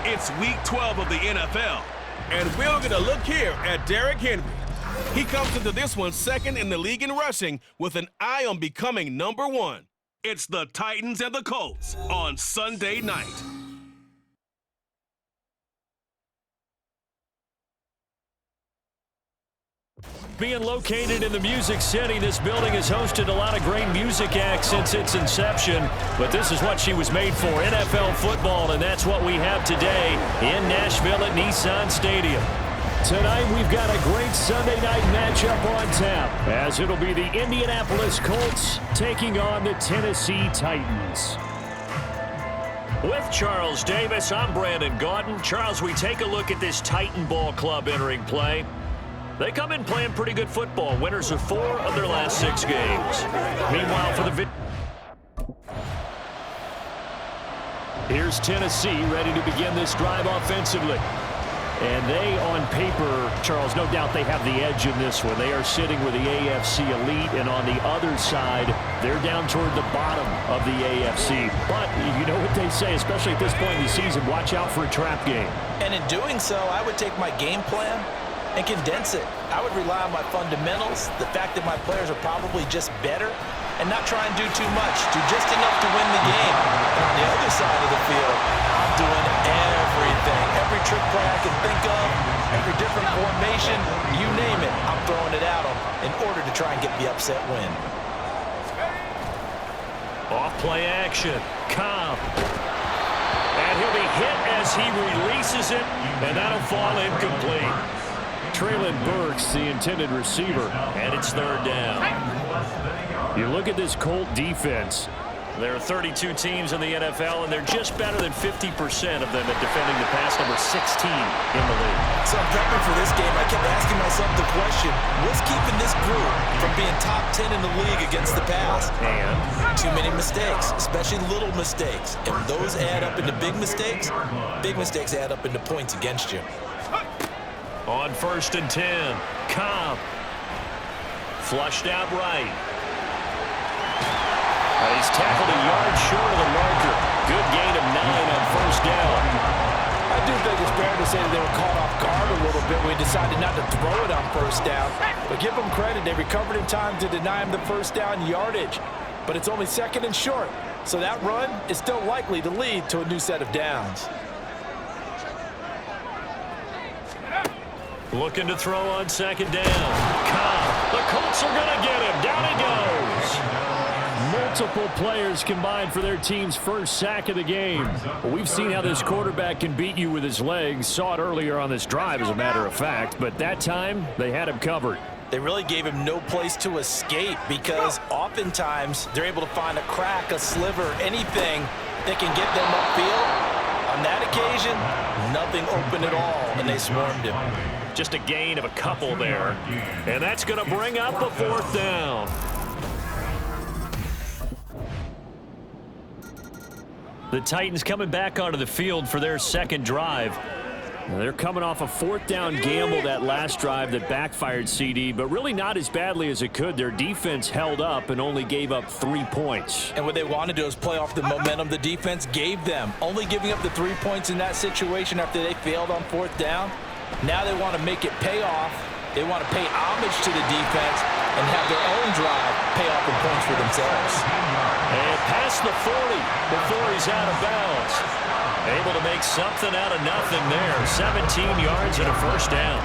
It's Week 12 of the NFL, and we'll get a look here at Derrick Henry. He comes into this one second in the league in rushing with an eye on becoming number one. It's the Titans and the Colts on Sunday night. Being located in the Music City, this building has hosted a lot of great music acts since its inception, but this is what she was made for, NFL football, and that's what we have today in Nashville at Nissan Stadium. Tonight, we've got a great Sunday night matchup on tap, as it'll be the Indianapolis Colts taking on the Tennessee Titans. With Charles Davis, I'm Brandon Gaudin. Charles, we take a look at this Titan Ball Club entering play. They come in playing pretty good football. Winners of 4 of their last 6 games. Meanwhile, for the here's Tennessee ready to begin this drive offensively. And they, on paper, Charles, no doubt they have the edge in this one. They are sitting with the AFC elite, and on the other side, they're down toward the bottom of the AFC. But you know what they say, especially at this point in the season, watch out for a trap game. And in doing so, I would take my game plan and condense it. I would rely on my fundamentals, the fact that my players are probably just better, and not try and do too much, do just enough to win the game. And on the other side of the field, I'm doing everything. Every trick play I can think of, every different formation, you name it, I'm throwing it at them in order to try and get the upset win. Off play action, Cobb. And he'll be hit as he releases it, and that'll fall incomplete. Traylon Burks, the intended receiver, and it's 3rd down. You look at this Colt defense. There are 32 teams in the NFL, and they're just better than 50% of them at defending the pass, number 16 in the league. So I'm prepping for this game. I kept asking myself the question, what's keeping this group from being top 10 in the league against the pass? And too many mistakes, especially little mistakes. And those add up into big mistakes add up into points against you. On 1st and 10, Cobb. Flushed out right. He's tackled a yard short of the marker. Good gain of 9 on 1st down. I do think it's fair to say that they were caught off guard a little bit when we decided not to throw it on 1st down. But give them credit. They recovered in time to deny him the 1st down yardage. But it's only 2nd and short. So that run is still likely to lead to a new set of downs. Looking to throw on 2nd down. Cobb. The Colts are going to get him. Down he goes. Multiple players combined for their team's first sack of the game. Well, we've seen how this quarterback can beat you with his legs. Saw it earlier on this drive, as a matter of fact. But that time, they had him covered. They really gave him no place to escape because oftentimes they're able to find a crack, a sliver, anything that can get them upfield. On that occasion, nothing open at all, and they swarmed him. Just a gain of a couple there. And that's going to bring up a 4th down. The Titans coming back onto the field for their 2nd drive. Now they're coming off a 4th down gamble that last drive that backfired, CD, but really not as badly as it could. Their defense held up and only gave up 3 points. And what they wanted to do is play off the momentum the defense gave them. Only giving up the 3 points in that situation after they failed on 4th down. Now they want to make it pay off. They want to pay homage to the defense and have their own drive pay off in points for themselves. And past the 40 before he's out of bounds. Able to make something out of nothing there. 17 yards and a 1st down.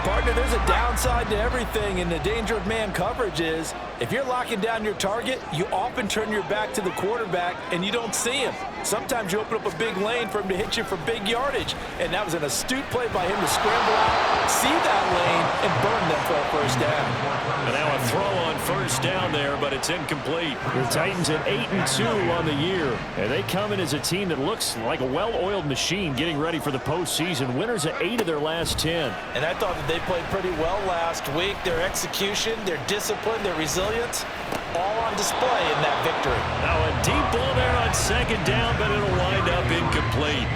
Partner, there's a downside to everything, and the danger of man coverage is if you're locking down your target, you often turn your back to the quarterback and you don't see him. Sometimes you open up a big lane for him to hit you for big yardage, and that was an astute play by him to scramble out, see that lane, and burn them for a 1st down. And now a throw on 1st down there, but it's incomplete. The Titans at 8-2 on the year, and they come in as a team that looks like a well-oiled machine getting ready for the postseason. Winners at 8 of their last 10. And I thought that they played pretty well last week. Their execution, their discipline, their resilience, all on display in that victory. Now a deep ball there on 2nd down, but it'll wind up incomplete.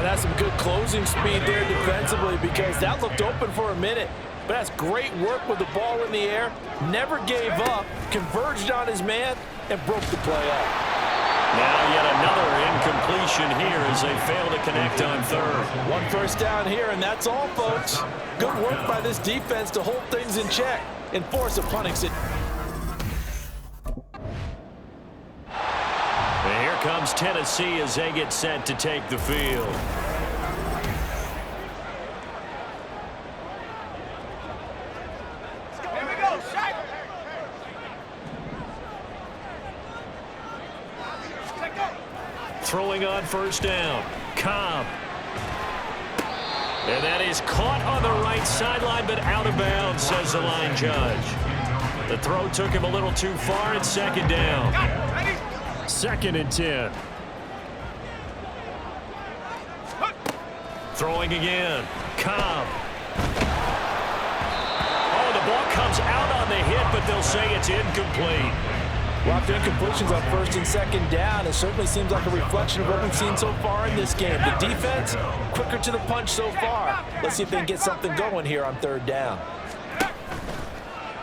That's some good closing speed there defensively because that looked open for a minute. But that's great work with the ball in the air. Never gave up, converged on his man, and broke the play up. Now yet another incompletion. completion here as they fail to connect on third. One first down here, and that's all, folks. Good work by this defense to hold things in check and force a punting situation. And here comes Tennessee as they get set to take the field. Throwing on first down. Cobb. And that is caught on the right sideline, but out of bounds, says the line judge. The throw took him a little too far. It's second down. 2nd and 10. Throwing again. Cobb. Oh, the ball comes out on the hit, but they'll say it's incomplete. Well, after incompletions on 1st and 2nd down, it certainly seems like a reflection of what we've seen so far in this game. The defense, quicker to the punch so far. Let's see if they can get something going here on 3rd down.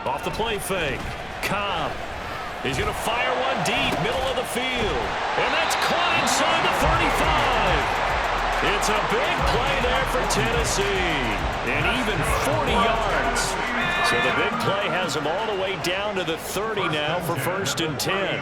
Off the play fake. Cobb. He's going to fire one deep, middle of the field. And that's caught inside the 35. It's a big play there for Tennessee. And even 40 yards. So the big play has them all the way down to the 30 now for 1st and 10.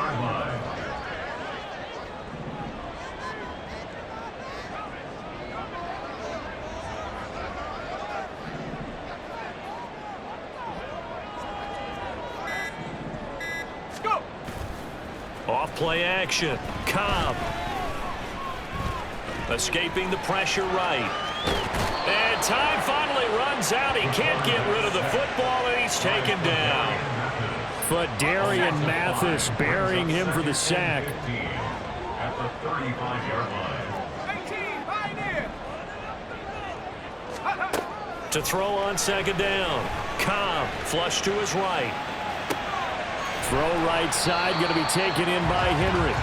Off play action. Cobb. Escaping the pressure right. And time finally runs out. He can't get rid of the football, and he's taken down. But Darian Mathis burying him for the sack. At the 35-yard line. To throw on 2nd down. Cobb, flush to his right. Throw right side, going to be taken in by Henry.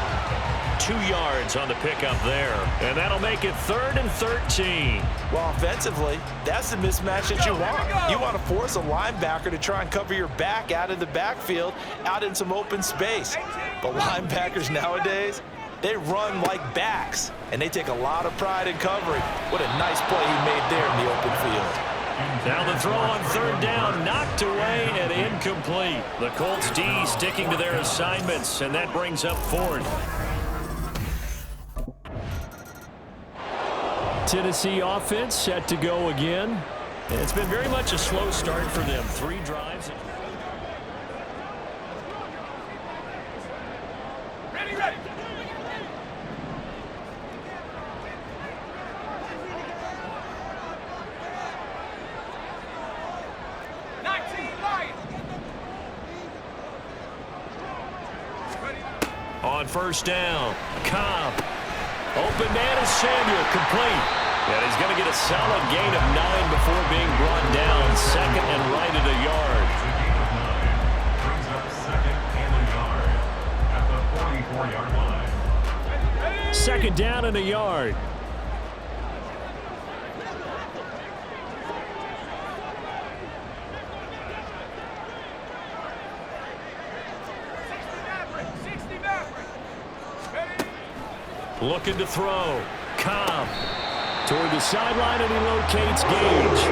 2 yards on the pickup there. And that'll make it 3rd and 13. Well, offensively, that's the mismatch that you want. You want to force a linebacker to try and cover your back out of the backfield, out in some open space. But linebackers nowadays, they run like backs, and they take a lot of pride in covering. What a nice play he made there in the open field. Now the throw on 3rd down, knocked away and incomplete. The Colts D sticking to their assignments, and that brings up 4th. Tennessee offense set to go again. And it's been very much a slow start for them. 3 drives. Ready. 19 Lions. On 1st down, Cobb. Open man is Samuel, complete. And he's going to get a solid gain of 9 before being brought down. 2nd and right at a yard. Brings up 2nd and a yard at the 44-yard line. 2nd down and a yard. Looking to throw. Cobb toward the sideline, and he locates Gage.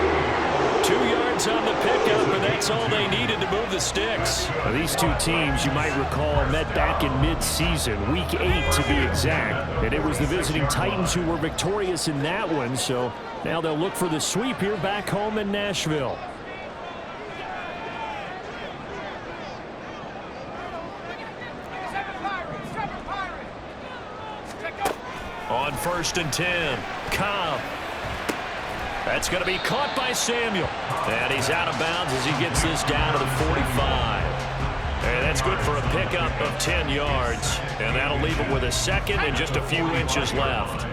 2 yards on the pickup, and that's all they needed to move the sticks. Now, these two teams, you might recall, met back in mid-season, week 8 to be exact. And it was the visiting Titans who were victorious in that one, so now they'll look for the sweep here back home in Nashville. On 1st and 10, Cobb. That's going to be caught by Samuel. And he's out of bounds as he gets this down to the 45. And that's good for a pickup of 10 yards. And that'll leave him with a 2nd and just a few inches left.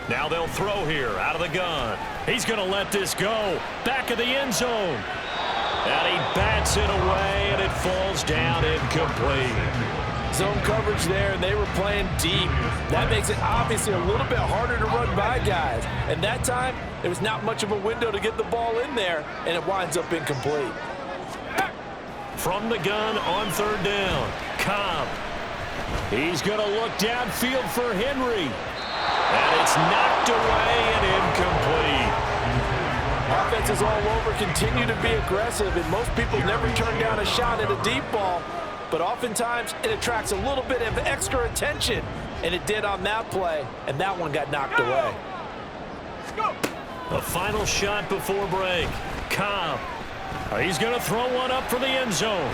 Now they'll throw here out of the gun. He's going to let this go. Back of the end zone. And he bats it away, and it falls down incomplete. Zone coverage there, and they were playing deep. That makes it obviously a little bit harder to run by guys. And that time, there was not much of a window to get the ball in there, and it winds up incomplete. From the gun on third down. Cobb. He's going to look downfield for Henry. And it's knocked away and incomplete. Offenses all over continue to be aggressive, and most people never turn down a shot at a deep ball. But oftentimes, it attracts a little bit of extra attention. And it did on that play, and that one got knocked away. The final shot before break. Cobb. He's going to throw one up for the end zone.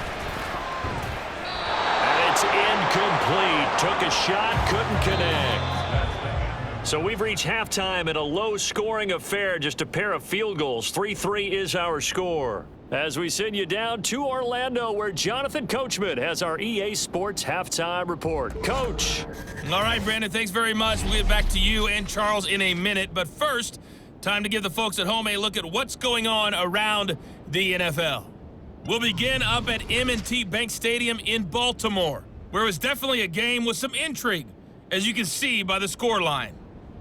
And it's incomplete. Took a shot, couldn't connect. So we've reached halftime in a low-scoring affair, just a pair of field goals. 3-3 is our score. As we send you down to Orlando, where Jonathan Coachman has our EA Sports halftime report. Coach. All right, Brandon, thanks very much. We'll get back to you and Charles in a minute. But first, time to give the folks at home a look at what's going on around the NFL. We'll begin up at M&T Bank Stadium in Baltimore, where it was definitely a game with some intrigue, as you can see by the scoreline.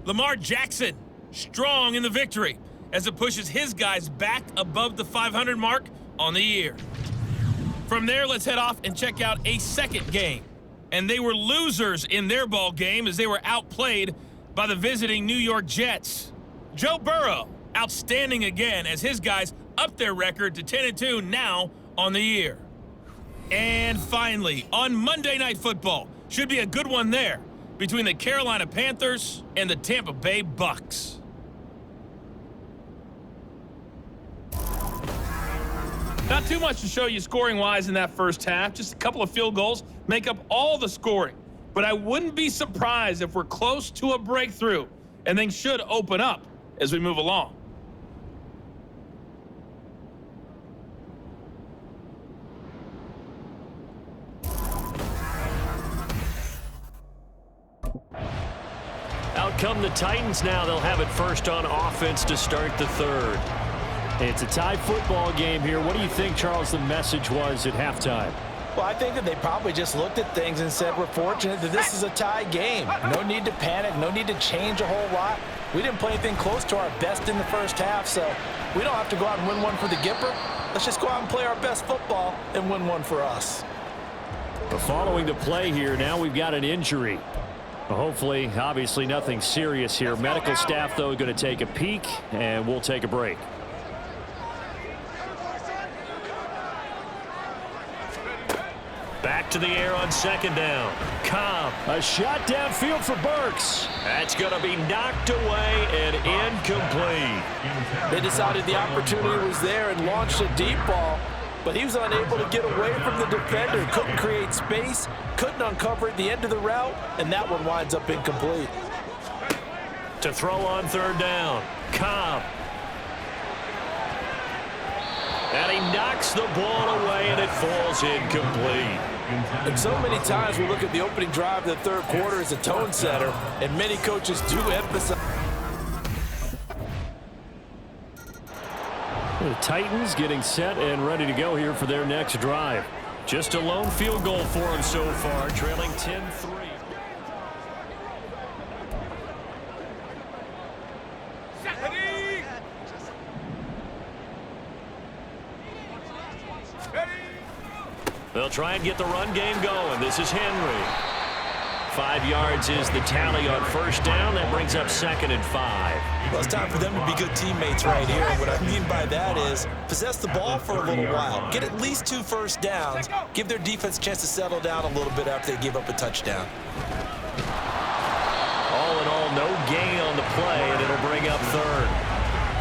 Lamar Jackson, strong in the victory, as it pushes his guys back above the 500 mark on the year. From there, let's head off and check out a second game. And they were losers in their ball game as they were outplayed by the visiting New York Jets. Joe Burrow, outstanding again as his guys upped their record to 10-2 now on the year. And finally, on Monday Night Football, should be a good one there between the Carolina Panthers and the Tampa Bay Bucks. Not too much to show you scoring-wise in that first half. Just a couple of field goals make up all the scoring. But I wouldn't be surprised if we're close to a breakthrough, and things should open up as we move along. Out come the Titans now. They'll have it first on offense to start the third. It's a tie football game here. What do you think, Charles, the message was at halftime? Well, I think that they probably just looked at things and said, we're fortunate that this is a tie game. No need to panic, no need to change a whole lot. We didn't play anything close to our best in the first half, so we don't have to go out and win one for the Gipper. Let's just go out and play our best football and win one for us. But following the play here, now we've got an injury. Hopefully, obviously nothing serious here. Medical staff, though, going to take a peek, and we'll take a break. Back to the air on second down. Cobb, a shot downfield for Burks. That's going to be knocked away and incomplete. They decided the opportunity was there and launched a deep ball, but he was unable to get away from the defender. Couldn't create space, couldn't uncover at the end of the route, and that one winds up incomplete. To throw on third down. Cobb. And he knocks the ball away, and it falls incomplete. And so many times we look at the opening drive of the third quarter as a tone setter, and many coaches do emphasize. The Titans getting set and ready to go here for their next drive. Just a lone field goal for them so far, trailing 10-3. They'll try and get the run game going. This is Henry. 5 yards is the tally on first down. That brings up 2nd and 5. Well, it's time for them to be good teammates right here. And what I mean by that is possess the ball for a little while. Get at least 2 first downs. Give their defense a chance to settle down a little bit after they give up a touchdown. All in all, no gain on the play, and it'll bring up 3rd.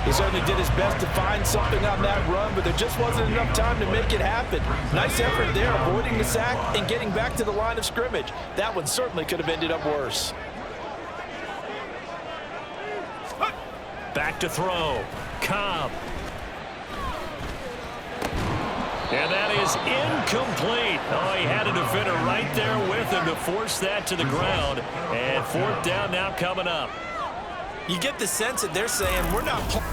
He certainly did his best to find something on that run, but there just wasn't enough time to make it happen. Nice effort there, avoiding the sack and getting back to the line of scrimmage. That one certainly could have ended up worse. Back to throw. Cobb. And that is incomplete. Oh, he had a defender right there with him to force that to the ground. And 4th down now coming up. You get the sense that they're saying, we're not playing.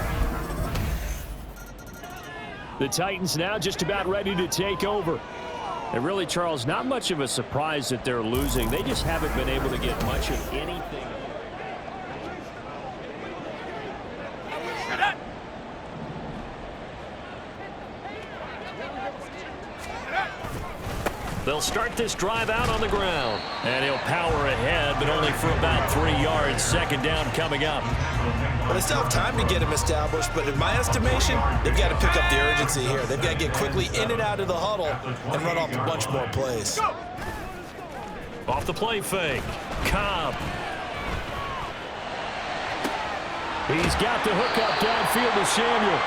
The Titans now just about ready to take over. And really, Charles, not much of a surprise that they're losing. They just haven't been able to get much of anything. They'll start this drive out on the ground. And he'll power ahead, but only for about 3 yards. Second down coming up. Well, they still have time to get him established, but in my estimation, they've got to pick up the urgency here. They've got to get quickly in and out of the huddle and run off a bunch more plays. Off the play fake. Cobb. He's got the hook up downfield to Samuel.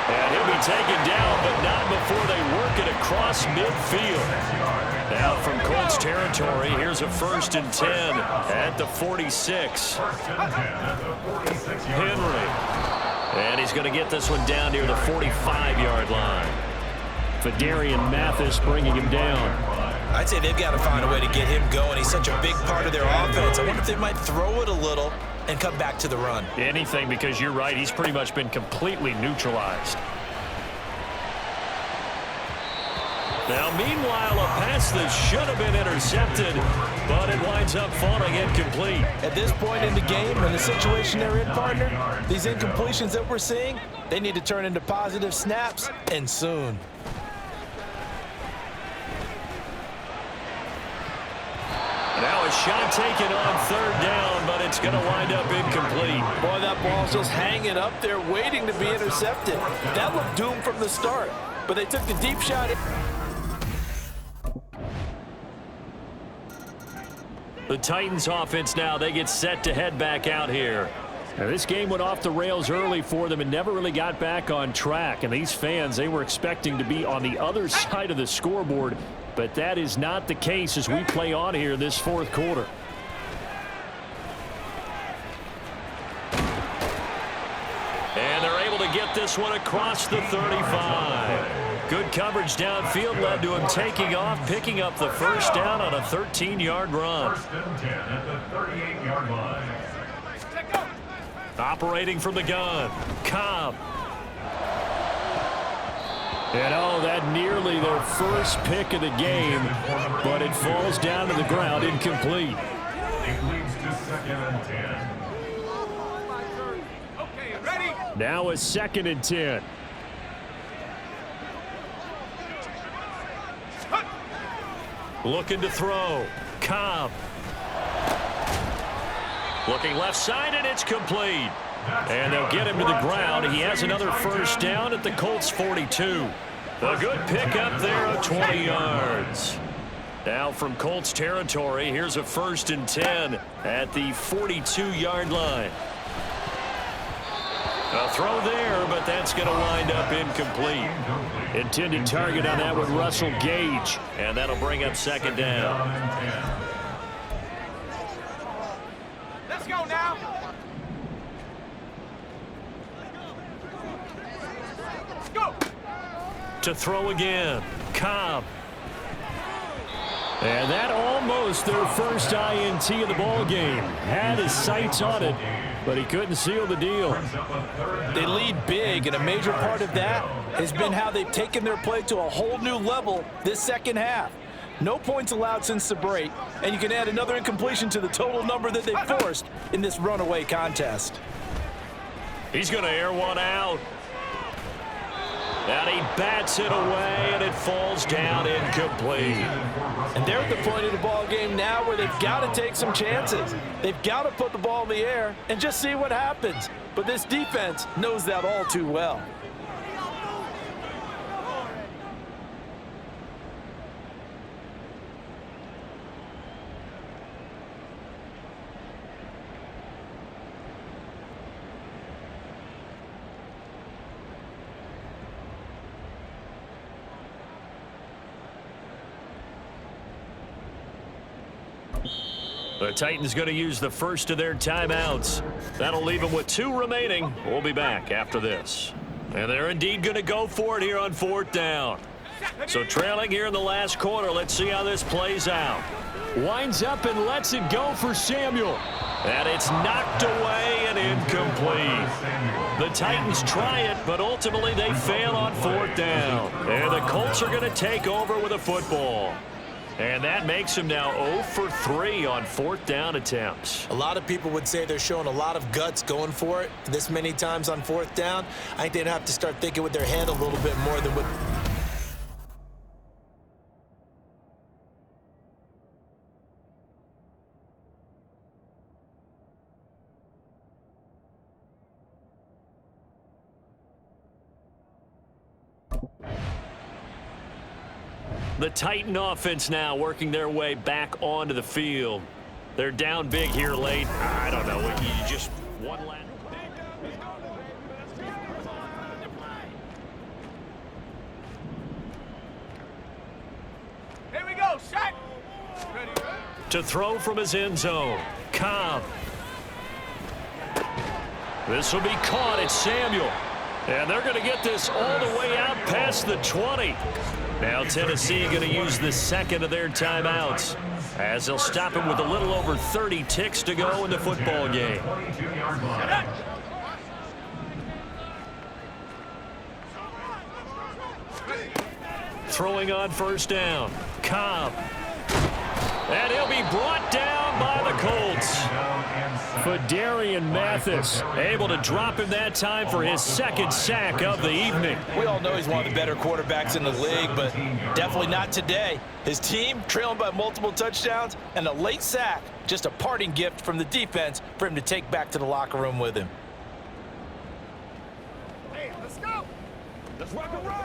And he'll be taken down, but not before they work it across midfield. Now from Colts territory, here's a 1st and 10 at the 46. Henry. And he's going to get this one down near the 45-yard line. Fadarian Mathis bringing him down. I'd say they've got to find a way to get him going. He's such a big part of their offense. I wonder if they might throw it a little and come back to the run. Anything, because you're right, he's pretty much been completely neutralized. Now, meanwhile, a pass that should have been intercepted, but it winds up falling incomplete. At this point in the game, in the situation they're in, partner, these incompletions that we're seeing, they need to turn into positive snaps, and soon. Now a shot taken on 3rd down, but it's going to wind up incomplete. Boy, that ball's just hanging up there waiting to be intercepted. That looked doomed from the start, but they took the deep shot. The Titans offense now, they get set to head back out here. Now, this game went off the rails early for them and never really got back on track. And these fans, they were expecting to be on the other side of the scoreboard, but that is not the case as we play on here in this 4th quarter. And they're able to get this one across the 35. Good coverage downfield led to him taking off, picking up the 1st down on a 13-yard run. 1st and 10 at the 38-yard line. Operating from the gun, Cobb. And oh, that nearly their first pick of the game, but it falls down to the ground incomplete. It leads to 2nd and 10. Okay, ready? Now a 2nd and 10. Looking to throw, Cobb. Looking left side, and it's complete. And they'll get him to the ground. He has another 1st down at the Colts 42. A good pickup there of 20 yards. Now from Colts territory, here's a 1st and 10 at the 42-yard line. A throw there, but that's going to wind up incomplete. Intended target on that with Russell Gage, and that'll bring up 2nd down. Let's go now. Go. To throw again, Cobb. And that almost their first INT of the ball game. Had his sights on it, but he couldn't seal the deal. They lead big, and a major part of that has been how they've taken their play to a whole new level this 2nd half. No points allowed since the break, and you can add another incompletion to the total number that they forced in this runaway contest. He's going to air one out. And he bats it away, and it falls down incomplete. And they're at the point of the ball game now where they've got to take some chances. They've got to put the ball in the air and just see what happens. But this defense knows that all too well. The Titans going to use the first of their timeouts. That'll leave them with 2 remaining. We'll be back after this. And they're indeed going to go for it here on 4th down. So trailing here in the last quarter, let's see how this plays out. Winds up and lets it go for Samuel. And it's knocked away and incomplete. The Titans try it, but ultimately they fail on 4th down. And the Colts are going to take over with a football. And that makes him now 0 for 3 on 4th down attempts. A lot of people would say they're showing a lot of guts going for it this many times on 4th down. I think they'd have to start thinking with their head a little bit more than what... The Titan offense now working their way back onto the field. They're down big here late. I don't know. You just one last. Here we go, shot. To throw from his end zone. Cobb. This will be caught at Samuel. And they're going to get this all the way out past the 20. Now Tennessee going to use the second of their timeouts, as they'll stop him with a little over 30 ticks to go in the football game. Throwing on first down. Cobb. And he'll be brought down by the Colts. Fadarian Mathis able to drop him that time for his second sack of the evening. We all know he's one of the better quarterbacks in the league, but definitely not today. His team trailing by multiple touchdowns and a late sack, just a parting gift from the defense for him to take back to the locker room with him. Hey, let's go. Let's rock and roll.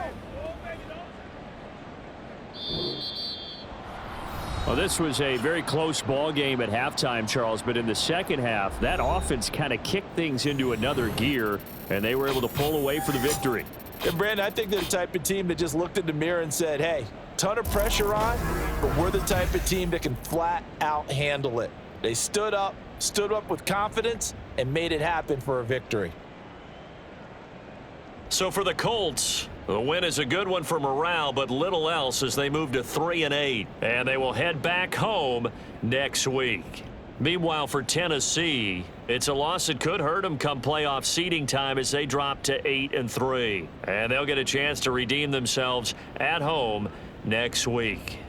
Well, this was a very close ball game at halftime, Charles, but in the second half, that offense kind of kicked things into another gear, and they were able to pull away for the victory. And Brandon, I think they're the type of team that just looked in the mirror and said, hey, ton of pressure on, but we're the type of team that can flat out handle it. They stood up with confidence, and made it happen for a victory. So for the Colts, the win is a good one for morale, but little else as they move to 3-8, and they will head back home next week. Meanwhile, for Tennessee, it's a loss that could hurt them come playoff seeding time as they drop to 8-3, and they'll get a chance to redeem themselves at home next week.